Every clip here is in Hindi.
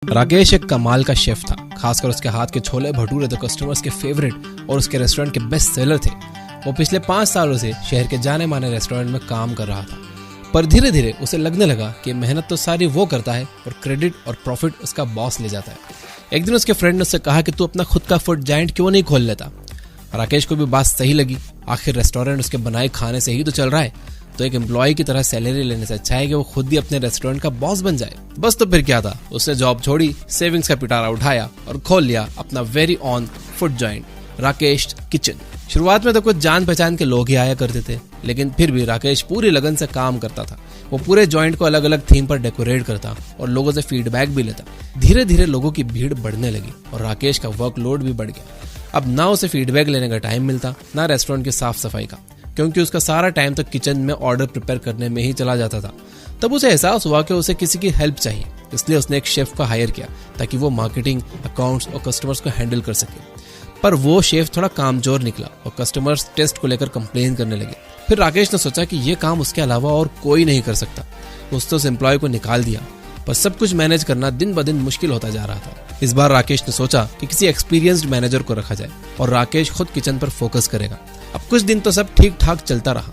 राकेश एक कमाल का शेफ था, खासकर उसके हाथ के छोले भटूरे तो कस्टमर्स के फेवरेट और उसके रेस्टोरेंट के बेस्ट सेलर थे। वो पिछले 5 सालों से शहर के जाने माने रेस्टोरेंट में काम कर रहा था, पर धीरे धीरे उसे लगने लगा कि मेहनत तो सारी वो करता है और क्रेडिट और प्रॉफिट उसका बॉस ले जाता है। एक दिन उसके फ्रेंड ने उससे कहा कि तू अपना खुद का फूड जायंट क्यों नहीं खोल लेता। राकेश को भी बात सही लगी, आखिर रेस्टोरेंट उसके बनाए खाने से ही तो चल रहा है, तो एक एम्प्लॉय की तरह सैलरी लेने से अच्छा है कि वो खुद ही अपने रेस्टोरेंट का बॉस बन जाए। बस तो फिर क्या था, उसने जॉब छोड़ी, सेविंग्स का पिटारा उठाया और खोल लिया अपना very on food joint, Rakesh kitchen. शुरुआत में तो कुछ जान पहचान के लोग ही आया करते थे, लेकिन फिर भी राकेश पूरी लगन से काम करता था। वो पूरे जॉइंट को अलग अलग थीम पर डेकोरेट करता और लोगों से फीडबैक भी लेता। धीरे धीरे लोगों की भीड़ बढ़ने लगी और राकेश का वर्कलोड भी बढ़ गया। अब ना उसे फीडबैक लेने का टाइम मिलता, ना रेस्टोरेंट की साफ सफाई का, क्योंकि उसका सारा टाइम तो किचन में ऑर्डर प्रिपेयर करने में ही चला जाता था। तब उसे एहसास हुआ कि उसे किसी की हेल्प चाहिए, इसलिए उसने एक शेफ को हायर किया ताकि वो मार्केटिंग, अकाउंट्स और कस्टमर्स को हैंडल कर सके। पर वो शेफ थोड़ा कामचोर निकला और कस्टमर्स टेस्ट को लेकर कंप्लेन करने लगे। फिर राकेश ने सोचा कि ये काम उसके अलावा और कोई नहीं कर सकता। उसने उस एम्प्लॉय को निकाल दिया, पर सब कुछ मैनेज करना दिन ब दिन मुश्किल होता जा रहा था। इस बार राकेश ने सोचा कि किसी एक्सपीरियंस्ड मैनेजर को रखा जाए और राकेश खुद किचन पर फोकस करेगा। अब कुछ दिन तो सब ठीक ठाक चलता रहा।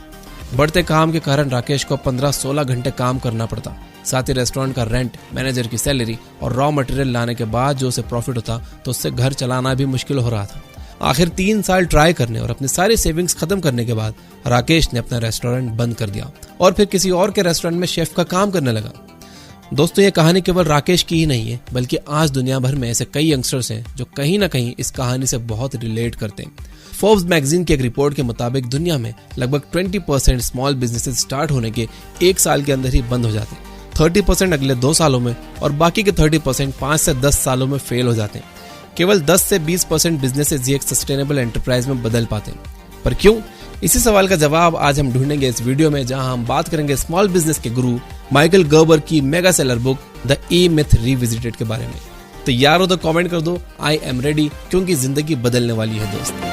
बढ़ते काम के कारण राकेश को 15-16 घंटे काम करना पड़ता। साथ ही रेस्टोरेंट का रेंट, मैनेजर की सैलरी और रॉ मटेरियल लाने के बाद जो उसे प्रॉफिट होता, तो उससे घर चलाना भी मुश्किल हो रहा था। आखिर 3 साल ट्राई करने और अपनी सारी सेविंग्स खत्म करने के बाद राकेश ने अपना रेस्टोरेंट बंद कर दिया और फिर किसी और के रेस्टोरेंट में शेफ का काम करने लगा। दोस्तों, ये कहानी केवल राकेश की ही नहीं है, बल्कि आज दुनिया भर में ऐसे कई यंगस्टर्स हैं जो कहीं ना कहीं इस कहानी से बहुत रिलेट करते हैं। फोर्ब्स मैगजीन की एक रिपोर्ट के मुताबिक दुनिया में लगभग 20% स्मॉल बिजनेसेस स्टार्ट होने के 1 साल के अंदर ही बंद हो जाते हैं, 30% अगले 2 सालों में और बाकी के 30% 5 से 10 सालों में फेल हो जाते हैं। केवल 10 से 20% बिजनेसेस एक सस्टेनेबल एंटरप्राइज में बदल पाते हैं। पर क्यों? इसी सवाल का जवाब आज हम ढूंढेंगे इस वीडियो में, जहां हम बात करेंगे स्मॉल बिजनेस के गुरु माइकल गर्बर की mega seller book the E myth revisited के बारे में। तैयार हो तो कमेंट कर दो, आई एम रेडी, क्योंकि जिंदगी बदलने वाली है दोस्त।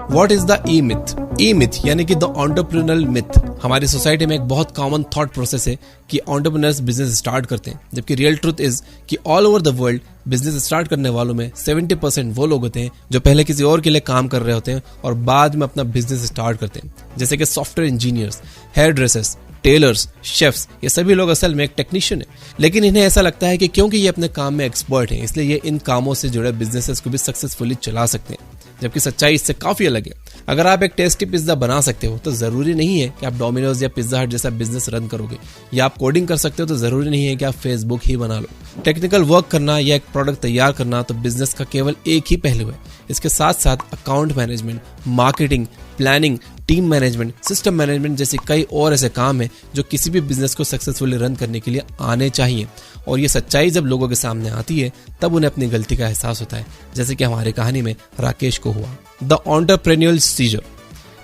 What is the E-myth? E-myth यानी कि द एंटरप्रेन्योरियल मिथ हमारी सोसाइटी में एक बहुत कॉमन थॉट प्रोसेस है कि एंटरप्रेन्योर्स बिजनेस स्टार्ट करते हैं, जबकि रियल ट्रूथ इज कि all over the world business start करने वालों में 70% वो लोग होते हैं जो पहले किसी और के लिए काम कर रहे होते हैं और बाद में अपना बिजनेस स्टार्ट करते हैं। जैसे कि software engineers, hairdressers, tailors, chefs, ये सभी लोग असल में एक टेक्नीशियन है, लेकिन इन्हें ऐसा लगता है कि क्योंकि ये अपने काम में एक्सपर्ट हैं, इसलिए ये इन कामों से जुड़े बिजनेसेस को भी सक्सेसफुली चला सकते हैं, जबकि सच्चाई इससे काफी अलग है। अगर आप एक टेस्टी पिज्जा बना सकते हो तो जरूरी नहीं है कि आप डोमिनोज या पिज्जा हट जैसा बिजनेस रन करोगे, या आप कोडिंग कर सकते हो तो जरूरी नहीं है कि आप फेसबुक ही बना लो। टेक्निकल वर्क करना या एक प्रोडक्ट तैयार करना तो बिजनेस का केवल एक ही पहलू है। इसके साथ साथ account management, marketing, planning, team management, system management जैसे कई और ऐसे काम हैं जो किसी भी बिजनेस को सक्सेसफुली रन करने के लिए आने चाहिए। और ये सच्चाई जब लोगों के सामने आती है तब उन्हें अपनी गलती का एहसास होता है, जैसे कि हमारी कहानी में राकेश को हुआ। द एंटरप्रेन्योरियल सीजर,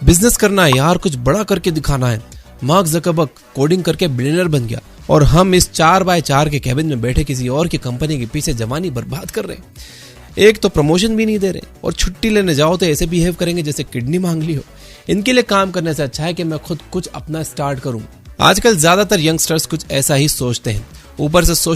बिजनेस करना है यार, कुछ बड़ा करके दिखाना है। मार्क ज़करबर्ग कोडिंग करके बिलियनर बन गया और हम इस 4x4 के कैबिन में बैठे किसी और की कंपनी के पीछे जवानी बर्बाद कर रहे हैं। एक तो प्रमोशन भी नहीं दे रहे और छुट्टी लेने जाओ तो ऐसे बिहेव करेंगे जैसे किडनी मांग ली हो। इनके लिए काम करने से अच्छा है कि मैं खुद कुछ अपना स्टार्ट करूं। आजकल ज्यादातर यंगस्टर्स कुछ ऐसा ही सोचते हैं, ऊपर से सोच